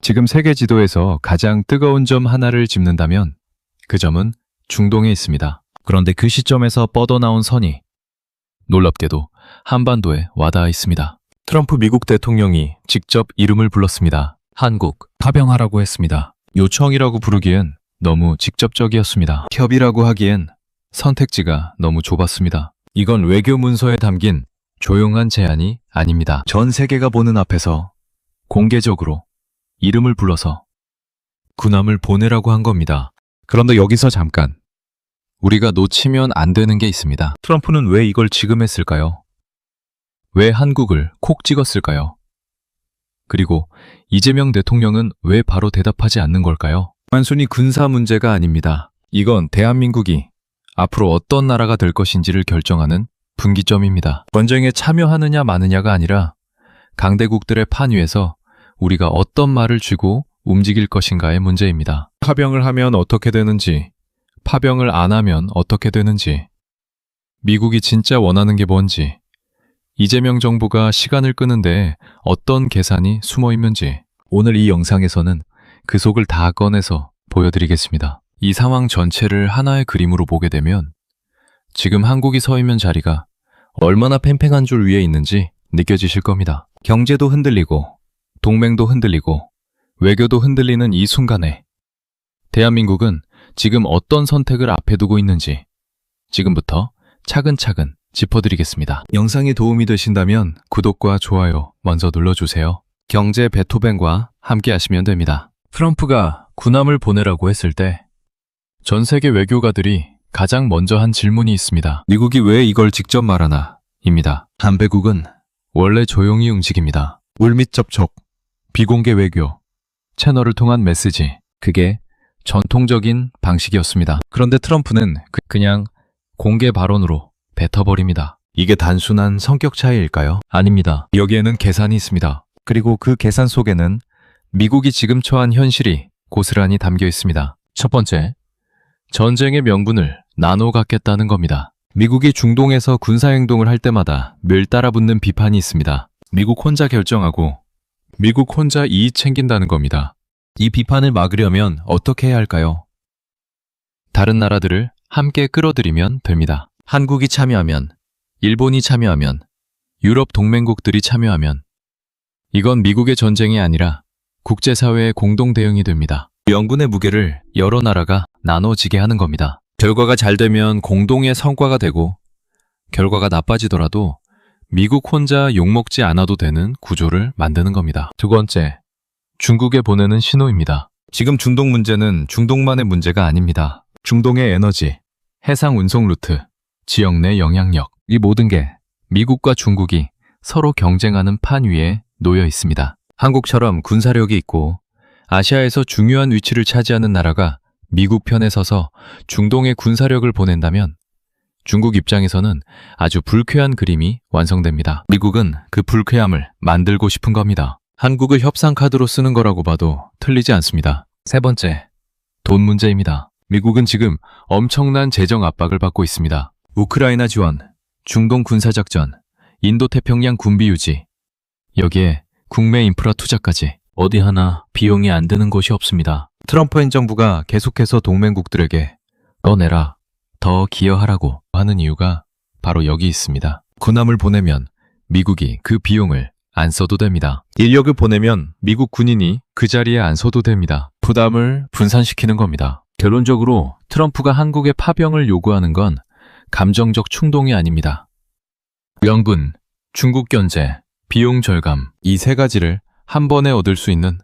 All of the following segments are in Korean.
지금 세계 지도에서 가장 뜨거운 점 하나를 짚는다면 그 점은 중동에 있습니다. 그런데 그 시점에서 뻗어나온 선이 놀랍게도 한반도에 와닿아 있습니다. 트럼프 미국 대통령이 직접 이름을 불렀습니다. 한국, 파병하라고 했습니다. 요청이라고 부르기엔 너무 직접적이었습니다. 협의라고 하기엔 선택지가 너무 좁았습니다. 이건 외교 문서에 담긴 조용한 제안이 아닙니다. 전 세계가 보는 앞에서 공개적으로 이름을 불러서 군함을 보내라고 한 겁니다. 그런데 여기서 잠깐 우리가 놓치면 안 되는 게 있습니다. 트럼프는 왜 이걸 지금 했을까요? 왜 한국을 콕 찍었을까요? 그리고 이재명 대통령은 왜 바로 대답하지 않는 걸까요? 단순히 군사 문제가 아닙니다. 이건 대한민국이 앞으로 어떤 나라가 될 것인지를 결정하는 분기점입니다. 전쟁에 참여하느냐 마느냐가 아니라 강대국들의 판 위에서 우리가 어떤 말을 쥐고 움직일 것인가의 문제입니다. 파병을 하면 어떻게 되는지, 파병을 안 하면 어떻게 되는지, 미국이 진짜 원하는 게 뭔지, 이재명 정부가 시간을 끄는데 어떤 계산이 숨어 있는지 오늘 이 영상에서는 그 속을 다 꺼내서 보여드리겠습니다. 이 상황 전체를 하나의 그림으로 보게 되면 지금 한국이 서 있는 자리가 얼마나 팽팽한 줄 위에 있는지 느껴지실 겁니다. 경제도 흔들리고 동맹도 흔들리고 외교도 흔들리는 이 순간에 대한민국은 지금 어떤 선택을 앞에 두고 있는지 지금부터 차근차근 짚어드리겠습니다. 영상이 도움이 되신다면 구독과 좋아요 먼저 눌러주세요. 경제 베토벤과 함께 하시면 됩니다. 트럼프가 군함을 보내라고 했을 때 전 세계 외교가들이 가장 먼저 한 질문이 있습니다. 미국이 왜 이걸 직접 말하나? 입니다. 한배국은 원래 조용히 움직입니다. 물밑 접촉, 비공개 외교, 채널을 통한 메시지, 그게 전통적인 방식이었습니다. 그런데 트럼프는 그냥 공개 발언으로 뱉어버립니다. 이게 단순한 성격 차이일까요? 아닙니다. 여기에는 계산이 있습니다. 그리고 그 계산 속에는 미국이 지금 처한 현실이 고스란히 담겨 있습니다. 첫 번째, 전쟁의 명분을 나눠 갖겠다는 겁니다. 미국이 중동에서 군사행동을 할 때마다 늘 따라붙는 비판이 있습니다. 미국 혼자 결정하고 미국 혼자 이익 챙긴다는 겁니다. 이 비판을 막으려면 어떻게 해야 할까요? 다른 나라들을 함께 끌어들이면 됩니다. 한국이 참여하면, 일본이 참여하면, 유럽 동맹국들이 참여하면 이건 미국의 전쟁이 아니라 국제사회의 공동 대응이 됩니다. 명분의 무게를 여러 나라가 나눠지게 하는 겁니다. 결과가 잘 되면 공동의 성과가 되고 결과가 나빠지더라도 미국 혼자 욕먹지 않아도 되는 구조를 만드는 겁니다. 두 번째, 중국에 보내는 신호입니다. 지금 중동 문제는 중동만의 문제가 아닙니다. 중동의 에너지, 해상 운송 루트, 지역 내 영향력, 이 모든 게 미국과 중국이 서로 경쟁하는 판 위에 놓여 있습니다. 한국처럼 군사력이 있고 아시아에서 중요한 위치를 차지하는 나라가 미국 편에 서서 중동에 군사력을 보낸다면 중국 입장에서는 아주 불쾌한 그림이 완성됩니다. 미국은 그 불쾌함을 만들고 싶은 겁니다. 한국을 협상 카드로 쓰는 거라고 봐도 틀리지 않습니다. 세 번째, 돈 문제입니다. 미국은 지금 엄청난 재정 압박을 받고 있습니다. 우크라이나 지원, 중동 군사작전, 인도태평양 군비 유지, 여기에 국내 인프라 투자까지 어디 하나 비용이 안 드는 곳이 없습니다. 트럼프 행정부가 계속해서 동맹국들에게 더 내라, 더 기여하라고 하는 이유가 바로 여기 있습니다. 군함을 보내면 미국이 그 비용을 안 써도 됩니다. 인력을 보내면 미국 군인이 그 자리에 안 서도 됩니다. 부담을 분산시키는 겁니다. 결론적으로 트럼프가 한국의 파병을 요구하는 건 감정적 충동이 아닙니다. 명분, 중국 견제, 비용 절감, 이 세 가지를 한 번에 얻을 수 있는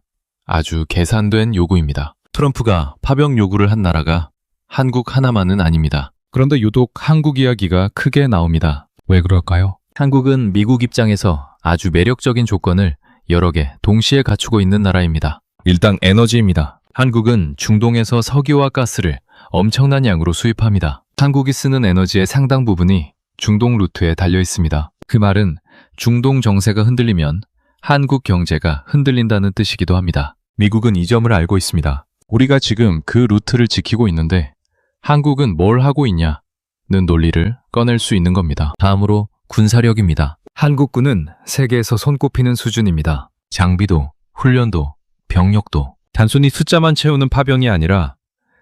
아주 계산된 요구입니다. 트럼프가 파병 요구를 한 나라가 한국 하나만은 아닙니다. 그런데 유독 한국 이야기가 크게 나옵니다. 왜 그럴까요? 한국은 미국 입장에서 아주 매력적인 조건을 여러 개 동시에 갖추고 있는 나라입니다. 일단 에너지입니다. 한국은 중동에서 석유와 가스를 엄청난 양으로 수입합니다. 한국이 쓰는 에너지의 상당 부분이 중동 루트에 달려 있습니다. 그 말은 중동 정세가 흔들리면 한국 경제가 흔들린다는 뜻이기도 합니다. 미국은 이 점을 알고 있습니다. 우리가 지금 그 루트를 지키고 있는데 한국은 뭘 하고 있냐는 논리를 꺼낼 수 있는 겁니다. 다음으로 군사력입니다. 한국군은 세계에서 손꼽히는 수준입니다. 장비도, 훈련도, 병력도. 단순히 숫자만 채우는 파병이 아니라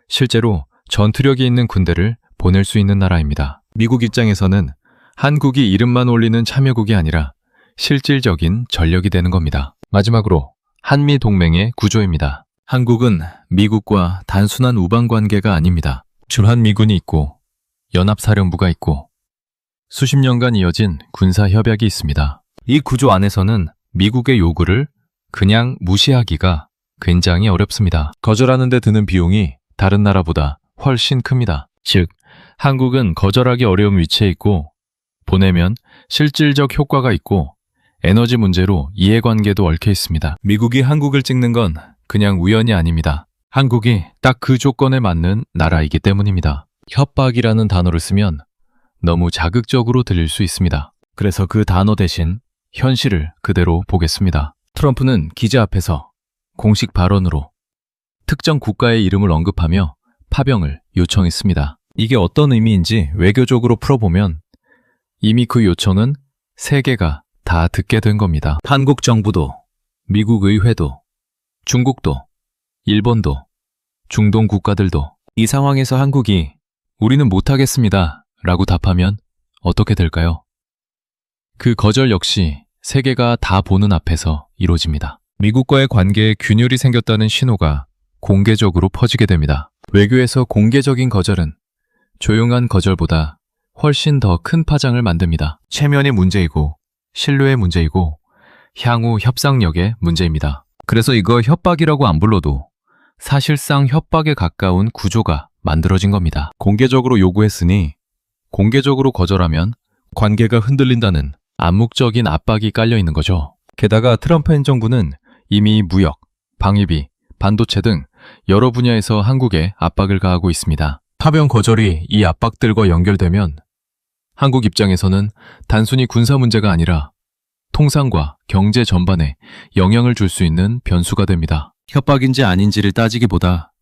실제로 전투력이 있는 군대를 보낼 수 있는 나라입니다. 미국 입장에서는 한국이 이름만 올리는 참여국이 아니라 실질적인 전력이 되는 겁니다. 마지막으로 한미 동맹의 구조입니다. 한국은 미국과 단순한 우방 관계가 아닙니다. 주한미군이 있고 연합사령부가 있고 수십 년간 이어진 군사협약이 있습니다. 이 구조 안에서는 미국의 요구를 그냥 무시하기가 굉장히 어렵습니다. 거절하는 데 드는 비용이 다른 나라보다 훨씬 큽니다. 즉, 한국은 거절하기 어려운 위치에 있고 보내면 실질적 효과가 있고 에너지 문제로 이해관계도 얽혀 있습니다. 미국이 한국을 찍는 건 그냥 우연이 아닙니다. 한국이 딱 그 조건에 맞는 나라이기 때문입니다. 협박이라는 단어를 쓰면 너무 자극적으로 들릴 수 있습니다. 그래서 그 단어 대신 현실을 그대로 보겠습니다. 트럼프는 기자 앞에서 공식 발언으로 특정 국가의 이름을 언급하며 파병을 요청했습니다. 이게 어떤 의미인지 외교적으로 풀어보면 이미 그 요청은 세계가 다 듣게 된 겁니다. 한국 정부도, 미국 의회도, 중국도, 일본도, 중동 국가들도 이 상황에서 한국이 우리는 못하겠습니다 라고 답하면 어떻게 될까요? 그 거절 역시 세계가 다 보는 앞에서 이루어집니다. 미국과의 관계에 균열이 생겼다는 신호가 공개적으로 퍼지게 됩니다. 외교에서 공개적인 거절은 조용한 거절보다 훨씬 더 큰 파장을 만듭니다. 체면의 문제이고 신뢰의 문제이고 향후 협상력의 문제입니다. 그래서 이거 협박이라고 안 불러도 사실상 협박에 가까운 구조가 만들어진 겁니다. 공개적으로 요구했으니 공개적으로 거절하면 관계가 흔들린다는 암묵적인 압박이 깔려 있는 거죠. 게다가 트럼프 행정부는 이미 무역, 방위비, 반도체 등 여러 분야에서 한국에 압박을 가하고 있습니다. 파병 거절이 이 압박들과 연결되면 한국 입장에서는 단순히 군사 문제가 아니라 통상과 경제 전반에 영향을 줄 수 있는 변수가 됩니다. 협박인지 아닌지를 따지기보다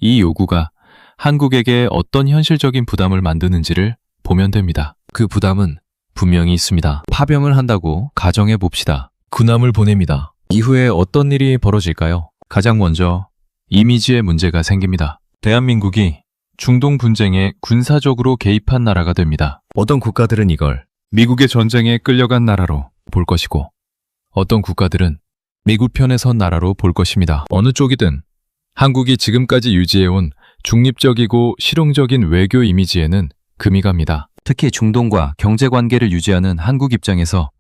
이 요구가 한국에게 어떤 현실적인 부담을 만드는지를 보면 됩니다. 그 부담은 분명히 있습니다. 파병을 한다고 가정해 봅시다. 군함을 보냅니다. 이후에 어떤 일이 벌어질까요? 가장 먼저 이미지의 문제가 생깁니다. 대한민국이 중동 분쟁에 군사적으로 개입한 나라가 됩니다. 어떤 국가들은 이걸 미국의 전쟁에 끌려간 나라로 볼 것이고 어떤 국가들은 미국 편에 선 나라로 볼 것입니다. 어느 쪽이든 한국이 지금까지 유지해온 중립적이고 실용적인 외교 이미지에는 금이 갑니다. 특히 중동과 경제관계를 유지하는 한국 입장에서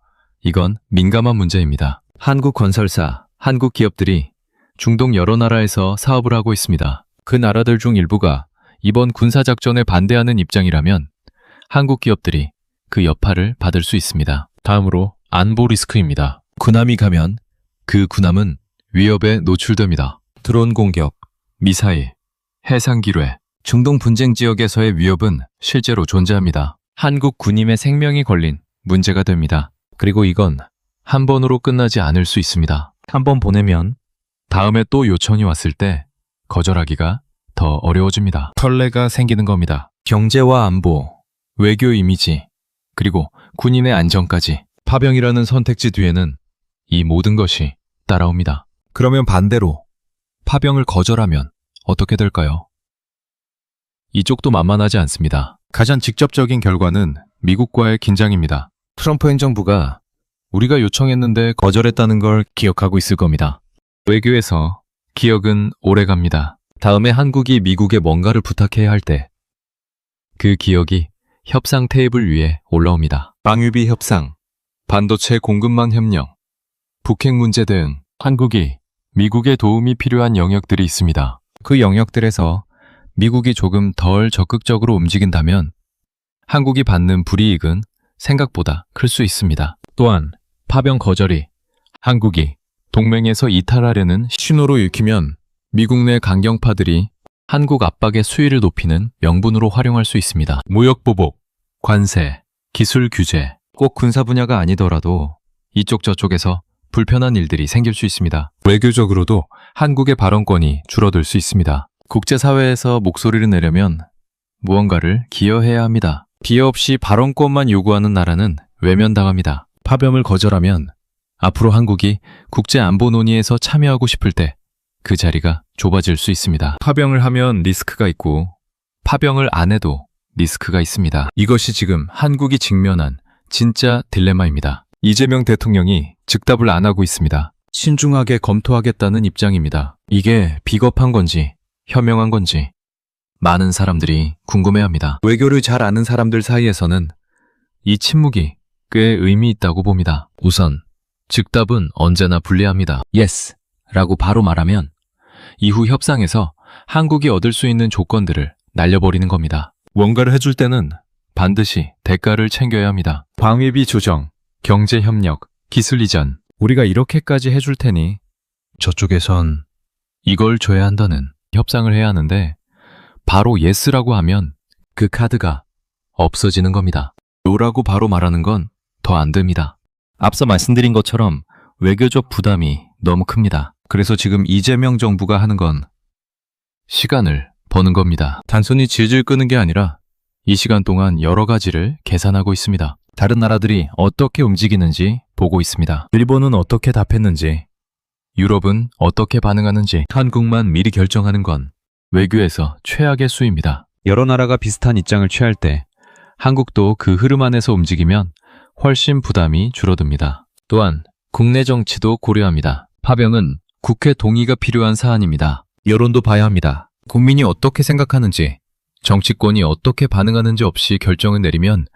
이건 민감한 문제입니다. 한국 건설사, 한국 기업들이 중동 여러 나라에서 사업을 하고 있습니다. 그 나라들 중 일부가 이번 군사작전에 반대하는 입장이라면 한국 기업들이 그 여파를 받을 수 있습니다. 다음으로 안보 리스크입니다. 군함이 가면 그 군함은 위협에 노출됩니다. 드론 공격, 미사일, 해상 기뢰, 중동 분쟁 지역에서의 위협은 실제로 존재합니다. 한국 군인의 생명이 걸린 문제가 됩니다. 그리고 이건 한 번으로 끝나지 않을 수 있습니다. 한 번 보내면 다음에 또 요청이 왔을 때 거절하기가 더 어려워집니다. 털레가 생기는 겁니다. 경제와 안보, 외교 이미지, 그리고 군인의 안전까지 파병이라는 선택지 뒤에는 이 모든 것이 따라옵니다. 그러면 반대로 파병을 거절하면 어떻게 될까요? 이쪽도 만만하지 않습니다. 가장 직접적인 결과는 미국과의 긴장입니다. 트럼프 행정부가 우리가 요청했는데 거절했다는 걸 기억하고 있을 겁니다. 외교에서 기억은 오래갑니다. 다음에 한국이 미국에 뭔가를 부탁해야 할 때 그 기억이 협상 테이블 위에 올라옵니다. 방위비 협상, 반도체 공급망 협력, 북핵 문제 등 한국이 미국의 도움이 필요한 영역들이 있습니다. 그 영역들에서 미국이 조금 덜 적극적으로 움직인다면 한국이 받는 불이익은 생각보다 클 수 있습니다. 또한 파병 거절이 한국이 동맹에서 이탈하려는 신호로 읽히면 미국 내 강경파들이 한국 압박의 수위를 높이는 명분으로 활용할 수 있습니다. 무역 보복, 관세, 기술 규제, 꼭 군사 분야가 아니더라도 이쪽 저쪽에서 불편한 일들이 생길 수 있습니다. 외교적으로도 한국의 발언권이 줄어들 수 있습니다. 국제사회에서 목소리를 내려면 무언가를 기여해야 합니다. 기여 없이 발언권만 요구하는 나라는 외면당합니다. 파병을 거절하면 앞으로 한국이 국제안보 논의에서 참여하고 싶을 때 그 자리가 좁아질 수 있습니다. 파병을 하면 리스크가 있고 파병을 안 해도 리스크가 있습니다. 이것이 지금 한국이 직면한 진짜 딜레마입니다. 이재명 대통령이 즉답을 안 하고 있습니다. 신중하게 검토하겠다는 입장입니다. 이게 비겁한 건지 현명한 건지 많은 사람들이 궁금해합니다. 외교를 잘 아는 사람들 사이에서는 이 침묵이 꽤 의미 있다고 봅니다. 우선 즉답은 언제나 불리합니다. Yes 라고 바로 말하면 이후 협상에서 한국이 얻을 수 있는 조건들을 날려버리는 겁니다. 뭔가를 해줄 때는 반드시 대가를 챙겨야 합니다. 방위비 조정, 경제협력, 기술 이전, 우리가 이렇게까지 해줄 테니 저쪽에선 이걸 줘야 한다는 협상을 해야 하는데 바로 예스라고 하면 그 카드가 없어지는 겁니다. 노라고 바로 말하는 건 더 안 됩니다. 앞서 말씀드린 것처럼 외교적 부담이 너무 큽니다. 그래서 지금 이재명 정부가 하는 건 시간을 버는 겁니다. 단순히 질질 끄는 게 아니라 이 시간 동안 여러 가지를 계산하고 있습니다. 다른 나라들이 어떻게 움직이는지 보고 있습니다. 일본은 어떻게 답했는지, 유럽은 어떻게 반응하는지, 한국만 미리 결정하는 건 외교에서 최악의 수입니다. 여러 나라가 비슷한 입장을 취할 때 한국도 그 흐름 안에서 움직이면 훨씬 부담이 줄어듭니다. 또한 국내 정치도 고려합니다. 파병은 국회 동의가 필요한 사안입니다. 여론도 봐야 합니다. 국민이 어떻게 생각하는지, 정치권이 어떻게 반응하는지 없이 결정을 내리면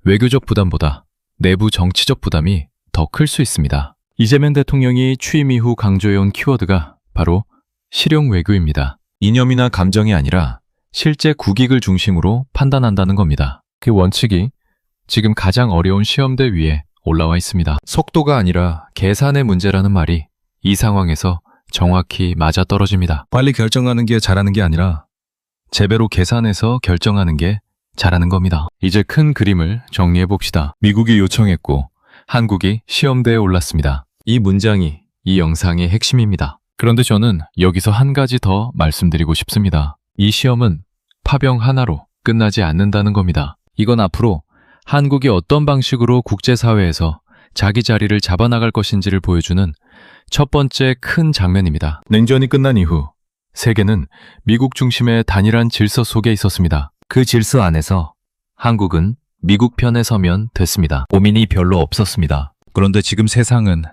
외교적 부담보다 내부 정치적 부담이 더 클 수 있습니다. 이재명 대통령이 취임 이후 강조해온 키워드가 바로 실용 외교입니다. 이념이나 감정이 아니라 실제 국익을 중심으로 판단한다는 겁니다. 그 원칙이 지금 가장 어려운 시험대 위에 올라와 있습니다. 속도가 아니라 계산의 문제라는 말이 이 상황에서 정확히 맞아떨어집니다. 빨리 결정하는 게 잘하는 게 아니라 제대로 계산해서 결정하는 게 잘하는 겁니다. 이제 큰 그림을 정리해 봅시다. 미국이 요청했고 한국이 시험대에 올랐습니다. 이 문장이 이 영상의 핵심입니다. 그런데 저는 여기서 한 가지 더 말씀드리고 싶습니다. 이 시험은 파병 하나로 끝나지 않는다는 겁니다. 이건 앞으로 한국이 어떤 방식으로 국제사회에서 자기 자리를 잡아나갈 것인지를 보여주는 첫 번째 큰 장면입니다. 냉전이 끝난 이후 세계는 미국 중심의 단일한 질서 속에 있었습니다. 그 질서 안에서 한국은 미국 편에 서면 됐습니다. 고민이 별로 없었습니다. 그런데 지금 세상은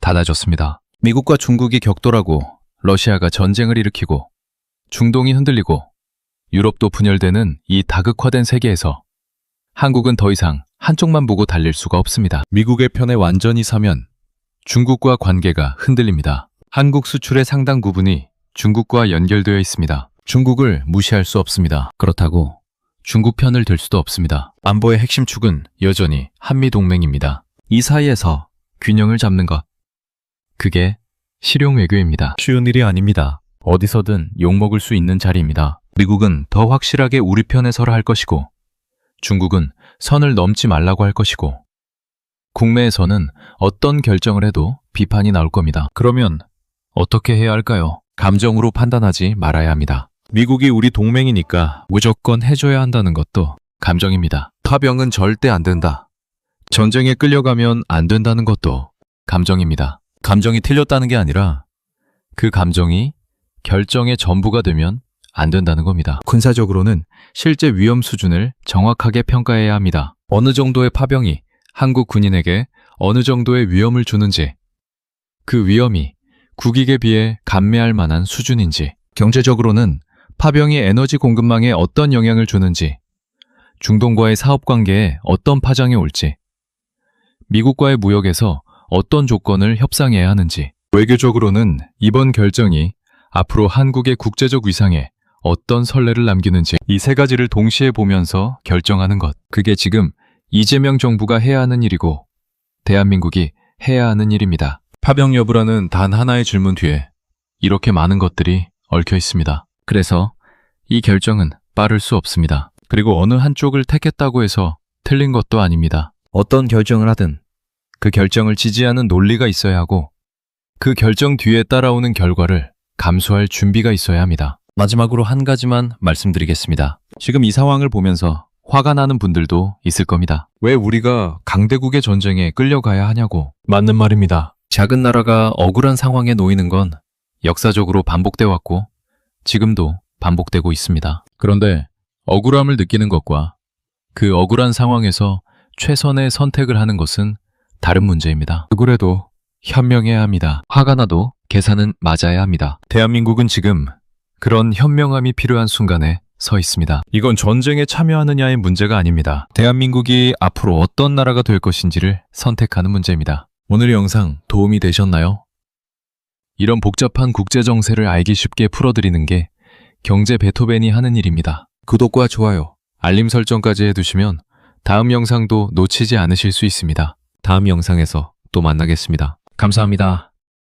달라졌습니다. 미국과 중국이 격돌하고 러시아가 전쟁을 일으키고 중동이 흔들리고 유럽도 분열되는 이 다극화된 세계에서 한국은 더 이상 한쪽만 보고 달릴 수가 없습니다. 미국의 편에 완전히 서면 중국과 관계가 흔들립니다. 한국 수출의 상당 부분이 중국과 연결되어 있습니다. 중국을 무시할 수 없습니다. 그렇다고 중국 편을 들 수도 없습니다. 안보의 핵심 축은 여전히 한미동맹입니다. 이 사이에서 균형을 잡는 것, 그게 실용 외교입니다. 쉬운 일이 아닙니다. 어디서든 욕먹을 수 있는 자리입니다. 미국은 더 확실하게 우리 편에 서라 할 것이고 중국은 선을 넘지 말라고 할 것이고 국내에서는 어떤 결정을 해도 비판이 나올 겁니다. 그러면 어떻게 해야 할까요? 감정으로 판단하지 말아야 합니다. 미국이 우리 동맹이니까 무조건 해줘야 한다는 것도 감정입니다. 파병은 절대 안 된다. 전쟁에 끌려가면 안 된다는 것도 감정입니다. 감정이 틀렸다는 게 아니라 그 감정이 결정의 전부가 되면 안 된다는 겁니다. 군사적으로는 실제 위험 수준을 정확하게 평가해야 합니다. 어느 정도의 파병이 한국 군인에게 어느 정도의 위험을 주는지, 그 위험이 국익에 비해 감내할 만한 수준인지, 경제적으로는 파병이 에너지 공급망에 어떤 영향을 주는지, 중동과의 사업 관계에 어떤 파장이 올지, 미국과의 무역에서 어떤 조건을 협상해야 하는지, 외교적으로는 이번 결정이 앞으로 한국의 국제적 위상에 어떤 선례를 남기는지, 이 세 가지를 동시에 보면서 결정하는 것, 그게 지금 이재명 정부가 해야 하는 일이고 대한민국이 해야 하는 일입니다. 파병 여부라는 단 하나의 질문 뒤에 이렇게 많은 것들이 얽혀 있습니다. 그래서 이 결정은 빠를 수 없습니다. 그리고 어느 한쪽을 택했다고 해서 틀린 것도 아닙니다. 어떤 결정을 하든 그 결정을 지지하는 논리가 있어야 하고 그 결정 뒤에 따라오는 결과를 감수할 준비가 있어야 합니다. 마지막으로 한 가지만 말씀드리겠습니다. 지금 이 상황을 보면서 화가 나는 분들도 있을 겁니다. 왜 우리가 강대국의 전쟁에 끌려가야 하냐고. 맞는 말입니다. 작은 나라가 억울한 상황에 놓이는 건 역사적으로 반복돼 왔고 지금도 반복되고 있습니다. 그런데 억울함을 느끼는 것과 그 억울한 상황에서 최선의 선택을 하는 것은 다른 문제입니다. 억울해도 현명해야 합니다. 화가 나도 계산은 맞아야 합니다. 대한민국은 지금 그런 현명함이 필요한 순간에 서 있습니다. 이건 전쟁에 참여하느냐의 문제가 아닙니다. 대한민국이 앞으로 어떤 나라가 될 것인지를 선택하는 문제입니다. 오늘의 영상 도움이 되셨나요? 이런 복잡한 국제 정세를 알기 쉽게 풀어드리는 게 경제 베토벤이 하는 일입니다. 구독과 좋아요, 알림 설정까지 해두시면 다음 영상도 놓치지 않으실 수 있습니다. 다음 영상에서 또 만나겠습니다. 감사합니다.